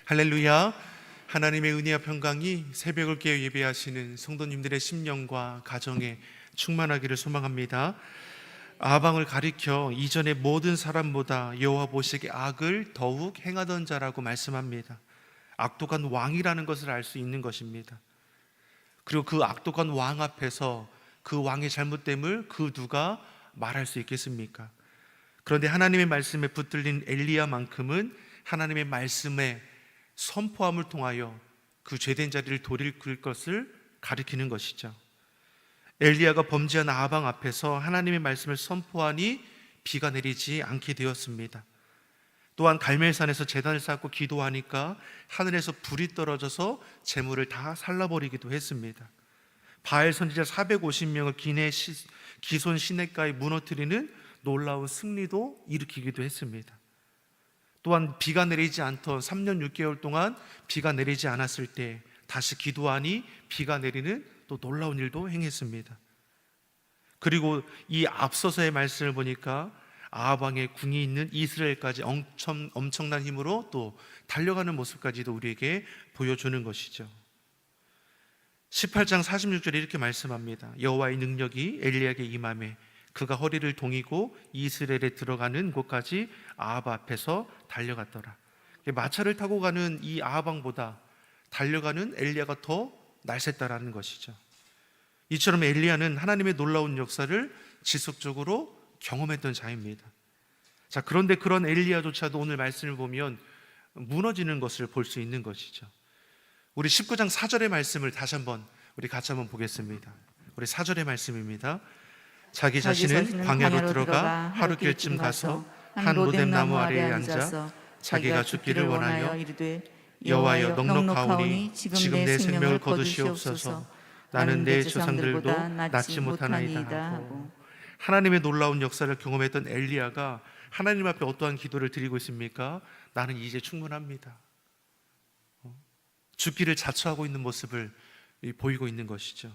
할렐루야. 하나님의 은혜와 평강이 새벽을 깨어 예배하시는 성도님들의 심령과 가정에 충만하기를 소망합니다. 아방을 가리켜 이전의 모든 사람보다 여호와 보시기에 악을 더욱 행하던 자라고 말씀합니다. 악독한 왕이라는 것을 알 수 있는 것입니다. 그리고 그 악독한 왕 앞에서 그 왕의 잘못됨을 그 누가 말할 수 있겠습니까? 그런데 하나님의 말씀에 붙들린 엘리야만큼은 하나님의 말씀에 선포함을 통하여 그 죄된 자리를 돌이킬 것을 가리키는 것이죠. 엘리야가 범죄한 아방 앞에서 하나님의 말씀을 선포하니 비가 내리지 않게 되었습니다. 또한 갈멜산에서 제단을 쌓고 기도하니까 하늘에서 불이 떨어져서 재물을 다 살라버리기도 했습니다. 바알 선지자 450명을 기손 시냇가에 무너뜨리는 놀라운 승리도 일으키기도 했습니다. 또한 비가 내리지 않던 3년 6개월 동안 비가 내리지 않았을 때 다시 기도하니 비가 내리는 또 놀라운 일도 행했습니다. 그리고 이 앞서서의 말씀을 보니까 아합 왕의 궁이 있는 이스라엘까지 엄청난 힘으로 또 달려가는 모습까지도 우리에게 보여주는 것이죠. 18장 46절에 이렇게 말씀합니다. 여호와의 능력이 엘리야에게 임하매 그가 허리를 동이고 이스라엘에 들어가는 곳까지 아합 앞에서 달려갔더라. 마차를 타고 가는 이 아합 왕보다 달려가는 엘리야가 더 날쌔다라는 것이죠. 이처럼 엘리야는 하나님의 놀라운 역사를 지속적으로 경험했던 자입니다. 자, 그런데 그런 엘리야조차도 오늘 말씀을 보면 무너지는 것을 볼 수 있는 것이죠. 우리 19장 4절의 말씀을 다시 한번 우리 같이 한번 보겠습니다. 우리 4절의 말씀입니다. 자기 자신은 광야로 들어가 하루길쯤 가서 한 로뎀나무 아래에 앉아 자기가 죽기를 원하여 이르되 여호와여 넉넉하오니 지금 내 생명을 거두시옵소서. 나는 내 조상들보다 낫지 못하나이다 하고. 하나님의 놀라운 역사를 경험했던 엘리야가 하나님 앞에 어떠한 기도를 드리고 있습니까? 나는 이제 충분합니다. 죽기를 자처하고 있는 모습을 보이고 있는 것이죠.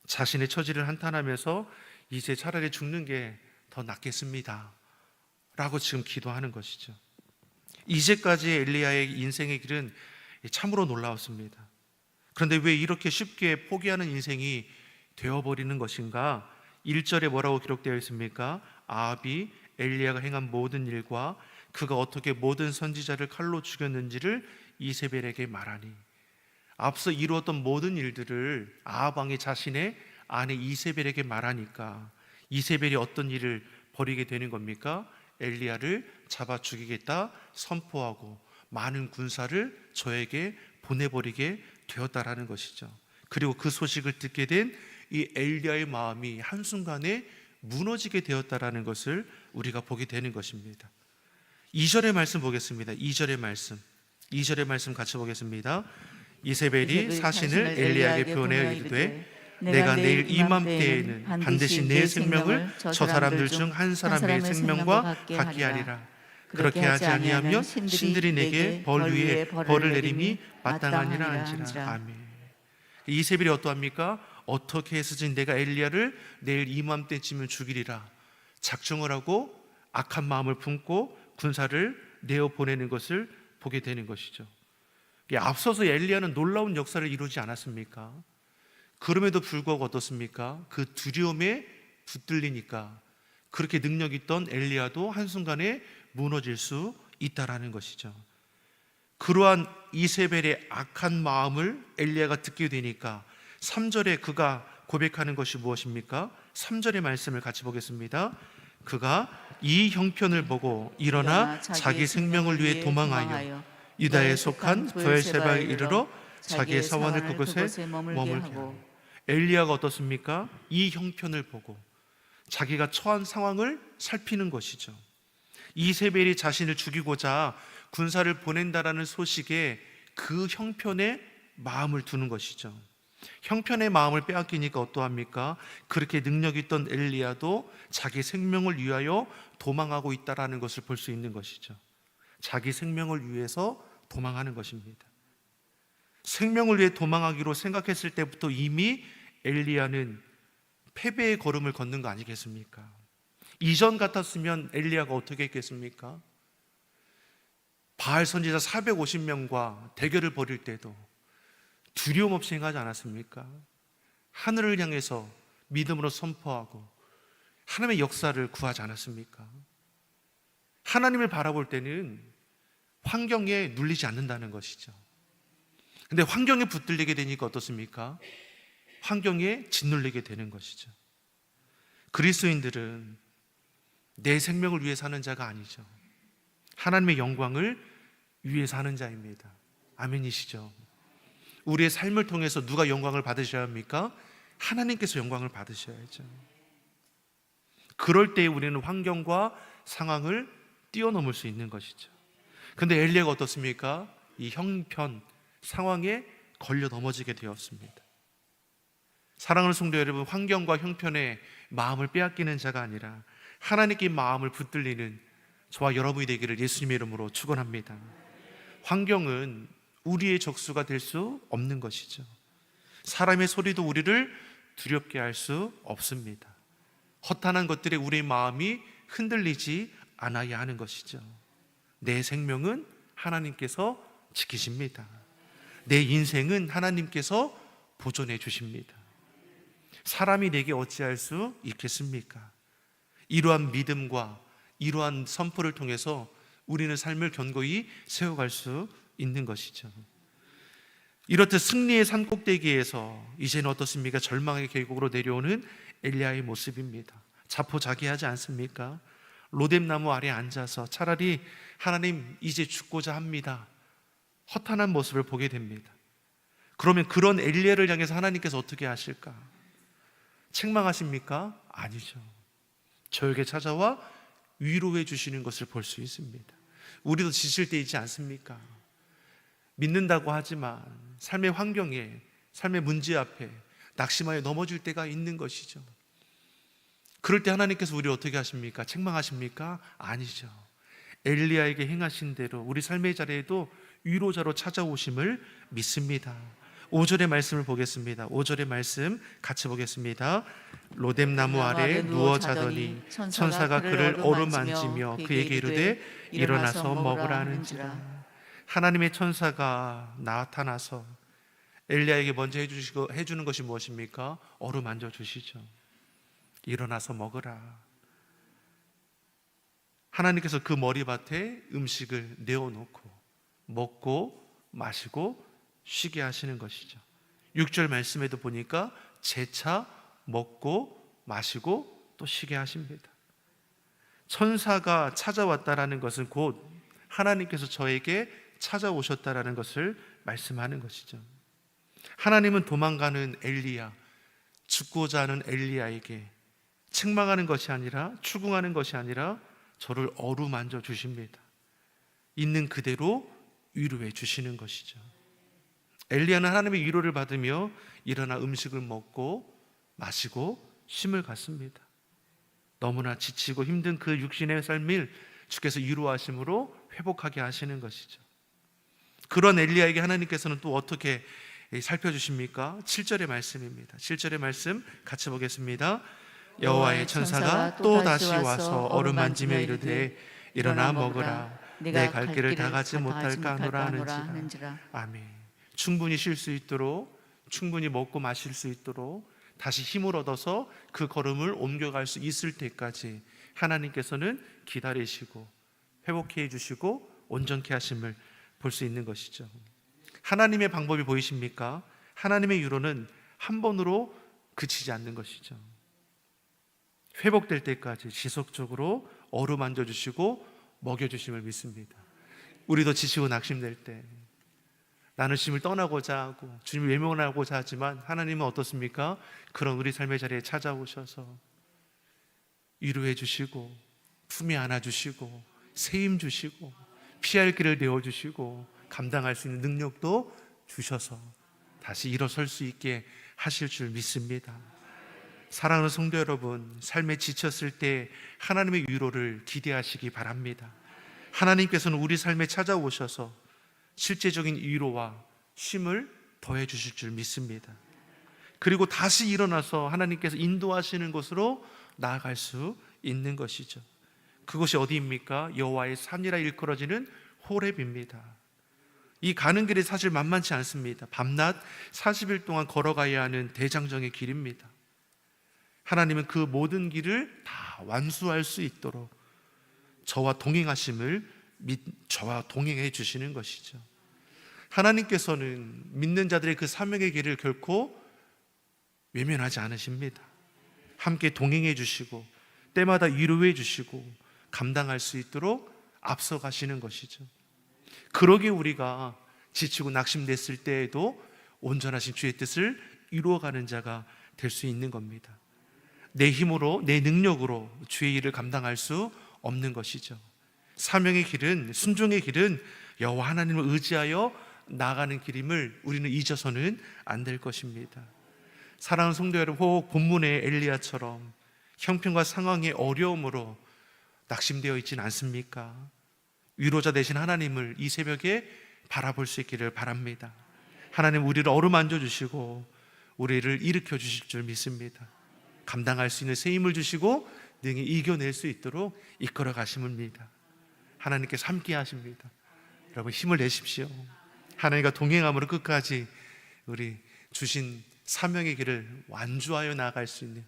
자신의 처지를 한탄하면서 이제 차라리 죽는 게 더 낫겠습니다 라고 지금 기도하는 것이죠. 이제까지 엘리야의 인생의 길은 참으로 놀라웠습니다. 그런데 왜 이렇게 쉽게 포기하는 인생이 되어버리는 것인가? 1절에 뭐라고 기록되어 있습니까? 아합이 엘리야가 행한 모든 일과 그가 어떻게 모든 선지자를 칼로 죽였는지를 이세벨에게 말하니, 앞서 이루었던 모든 일들을 아합 왕이 자신의 아내 이세벨에게 말하니까 이세벨이 어떤 일을 벌이게 되는 겁니까? 엘리야를 잡아 죽이겠다 선포하고 많은 군사를 저에게 보내버리게 되었다라는 것이죠. 그리고 그 소식을 듣게 된 이 엘리야의 마음이 한순간에 무너지게 되었다라는 것을 우리가 보게 되는 것입니다. 2절의 말씀 보겠습니다. 2절의 말씀 같이 보겠습니다. 이세벨이 사신을 엘리야에게 표현하여 이르되 내가 내일 이맘때에는 반드시 내 생명을 저 사람들 중 한 사람의 생명과 같게 하리라. 그렇게 하지 아니하면 신들이 내게 벌 위에 벌을 내림이 마땅하니라 한지라. 아멘. 이세벨이 어떠합니까? 어떻게 해서든 내가 엘리야를 내일 이맘때쯤은 죽이리라 작정을 하고 악한 마음을 품고 군사를 내어 보내는 것을 보게 되는 것이죠. 앞서서 엘리야는 놀라운 역사를 이루지 않았습니까? 그럼에도 불구하고 어떻습니까? 그 두려움에 붙들리니까 그렇게 능력 있던 엘리야도 한순간에 무너질 수 있다라는 것이죠. 그러한 이세벨의 악한 마음을 엘리야가 듣게 되니까 3절에 그가 고백하는 것이 무엇입니까? 3절의 말씀을 같이 보겠습니다. 그가 이 형편을 보고 일어나 자기 생명을 위해 도망하여 유다에 속한 브엘세바에 이르러 자기의 사원을 그곳에 머물게 하고. 엘리야가 어떻습니까? 이 형편을 보고 자기가 처한 상황을 살피는 것이죠. 이세벨이 자신을 죽이고자 군사를 보낸다라는 소식에 그 형편에 마음을 두는 것이죠. 형편의 마음을 빼앗기니까 어떠합니까? 그렇게 능력 있던 엘리야도 자기 생명을 위하여 도망하고 있다라는 것을 볼 수 있는 것이죠. 자기 생명을 위해서 도망하는 것입니다. 생명을 위해 도망하기로 생각했을 때부터 이미 엘리야는 패배의 걸음을 걷는 거 아니겠습니까? 이전 같았으면 엘리야가 어떻게 했겠습니까? 바알 선지자 450명과 대결을 벌일 때도 두려움 없이 행하지 않았습니까? 하늘을 향해서 믿음으로 선포하고 하나님의 역사를 구하지 않았습니까? 하나님을 바라볼 때는 환경에 눌리지 않는다는 것이죠. 근데 환경에 붙들리게 되니까 어떻습니까? 환경에 짓눌리게 되는 것이죠. 그리스도인들은 내 생명을 위해 사는 자가 아니죠. 하나님의 영광을 위해 사는 자입니다. 아멘이시죠? 우리의 삶을 통해서 누가 영광을 받으셔야 합니까? 하나님께서 영광을 받으셔야죠. 그럴 때에 우리는 환경과 상황을 뛰어넘을 수 있는 것이죠. 근데 엘리야가 어떻습니까? 이 형편, 상황에 걸려 넘어지게 되었습니다. 사랑하는 성도 여러분, 환경과 형편에 마음을 빼앗기는 자가 아니라 하나님께 마음을 붙들리는 저와 여러분이 되기를 예수님의 이름으로 축원합니다. 환경은 우리의 적수가 될 수 없는 것이죠. 사람의 소리도 우리를 두렵게 할 수 없습니다. 허탄한 것들에 우리의 마음이 흔들리지 않아야 하는 것이죠. 내 생명은 하나님께서 지키십니다. 내 인생은 하나님께서 보존해 주십니다. 사람이 내게 어찌할 수 있겠습니까? 이러한 믿음과 이러한 선포를 통해서 우리는 삶을 견고히 세워갈 수 있는 것이죠. 이렇듯 승리의 산꼭대기에서 이제는 어떻습니까? 절망의 계곡으로 내려오는 엘리야의 모습입니다. 자포자기하지 않습니까? 로뎀나무 아래 앉아서 차라리 하나님 이제 죽고자 합니다, 허탄한 모습을 보게 됩니다. 그러면 그런 엘리야를 향해서 하나님께서 어떻게 하실까? 책망하십니까? 아니죠. 저에게 찾아와 위로해 주시는 것을 볼 수 있습니다. 우리도 지칠 때 있지 않습니까? 믿는다고 하지만 삶의 환경에, 삶의 문제 앞에 낙심하여 넘어질 때가 있는 것이죠. 그럴 때 하나님께서 우리를 어떻게 하십니까? 책망하십니까? 아니죠. 엘리야에게 행하신 대로 우리 삶의 자리에도 위로자로 찾아오심을 믿습니다. 5절의 말씀을 보겠습니다. 5절의 말씀 같이 보겠습니다. 로뎀나무 아래 누워 자더니 천사가 그를 어루만지며 그에게 이르되 일어나서 먹으라 하는지라. 하나님의 천사가 나타나서 엘리야에게 먼저 해주는 것이 무엇입니까? 어루만져 주시죠. 일어나서 먹으라. 하나님께서 그 머리밭에 음식을 내어놓고 먹고 마시고 쉬게 하시는 것이죠. 6절 말씀에도 보니까 재차 먹고 마시고 또 쉬게 하십니다. 천사가 찾아왔다라는 것은 곧 하나님께서 저에게 찾아오셨다라는 것을 말씀하는 것이죠. 하나님은 도망가는 엘리야, 죽고자 하는 엘리야에게 책망하는 것이 아니라, 추궁하는 것이 아니라 저를 어루만져 주십니다. 있는 그대로 위로해 주시는 것이죠. 엘리야는 하나님의 위로를 받으며 일어나 음식을 먹고 마시고 쉼을 갖습니다. 너무나 지치고 힘든 그 육신의 삶을 주께서 위로하심으로 회복하게 하시는 것이죠. 그런 엘리야에게 하나님께서는 또 어떻게 살펴주십니까? 7절의 말씀입니다. 7절의 말씀 같이 보겠습니다. 여호와의 천사가 또 다시 와서 어루만지며 이르되 일어나 먹으라. 내 갈 길을 다 가지 못할까 하노라 하는지라. 아멘. 충분히 쉴 수 있도록, 충분히 먹고 마실 수 있도록 다시 힘을 얻어서 그 걸음을 옮겨갈 수 있을 때까지 하나님께서는 기다리시고 회복해 해주시고 온전케 하심을 볼 수 있는 것이죠. 하나님의 방법이 보이십니까? 하나님의 유로는 한 번으로 그치지 않는 것이죠. 회복될 때까지 지속적으로 어루만져 주시고 먹여주심을 믿습니다. 우리도 지치고 낙심될 때 나는 주님을 떠나고자 하고 주님을 외면하고자 하지만 하나님은 어떻습니까? 그런 우리 삶의 자리에 찾아오셔서 위로해 주시고 품에 안아주시고 세임 주시고 피할 길을 내어주시고 감당할 수 있는 능력도 주셔서 다시 일어설 수 있게 하실 줄 믿습니다. 사랑하는 성도 여러분, 삶에 지쳤을 때 하나님의 위로를 기대하시기 바랍니다. 하나님께서는 우리 삶에 찾아오셔서 실제적인 위로와 쉼을 더해 주실 줄 믿습니다. 그리고 다시 일어나서 하나님께서 인도하시는 곳으로 나아갈 수 있는 것이죠. 그것이 어디입니까? 여호와의 산이라 일컬어지는 호렙입니다. 이 가는 길이 사실 만만치 않습니다. 밤낮 40일 동안 걸어가야 하는 대장정의 길입니다. 하나님은 그 모든 길을 다 완수할 수 있도록 저와 동행해 주시는 것이죠. 하나님께서는 믿는 자들의 그 사명의 길을 결코 외면하지 않으십니다. 함께 동행해 주시고 때마다 위로해 주시고 감당할 수 있도록 앞서가시는 것이죠. 그러기에 우리가 지치고 낙심됐을 때에도 온전하신 주의 뜻을 이루어가는 자가 될 수 있는 겁니다. 내 힘으로, 내 능력으로 주의 일을 감당할 수 없는 것이죠. 사명의 길은, 순종의 길은 여호와 하나님을 의지하여 나아가는 길임을 우리는 잊어서는 안 될 것입니다. 사랑하는 성도 여러분, 혹 본문의 엘리야처럼 형편과 상황의 어려움으로 낙심되어 있지는 않습니까? 위로자 되신 하나님을 이 새벽에 바라볼 수 있기를 바랍니다. 하나님 우리를 어루만져 주시고 우리를 일으켜 주실 줄 믿습니다. 감당할 수 있는 새 힘을 주시고 능히 이겨낼 수 있도록 이끌어 가심입니다. 하나님께서 함께 하십니다. 여러분 힘을 내십시오. 하나님과 동행함으로 끝까지 우리 주신 사명의 길을 완주하여 나아갈 수 있는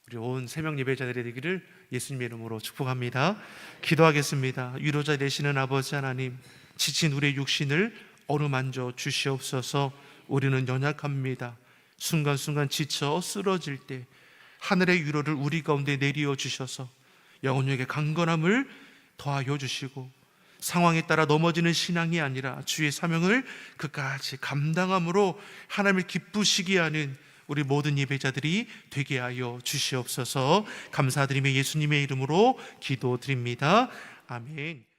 우리 온 새벽 예배자들이 되기를 예수님의 이름으로 축복합니다. 기도하겠습니다. 위로자 되시는 아버지 하나님, 지친 우리의 육신을 어루만져 주시옵소서. 우리는 연약합니다. 순간순간 지쳐 쓰러질 때 하늘의 위로를 우리 가운데 내리어 주셔서 영혼에게 강건함을 더하여 주시고 상황에 따라 넘어지는 신앙이 아니라 주의 사명을 끝까지 감당함으로 하나님을 기쁘시게 하는 우리 모든 예배자들이 되게 하여 주시옵소서. 감사드리며 예수님의 이름으로 기도드립니다. 아멘.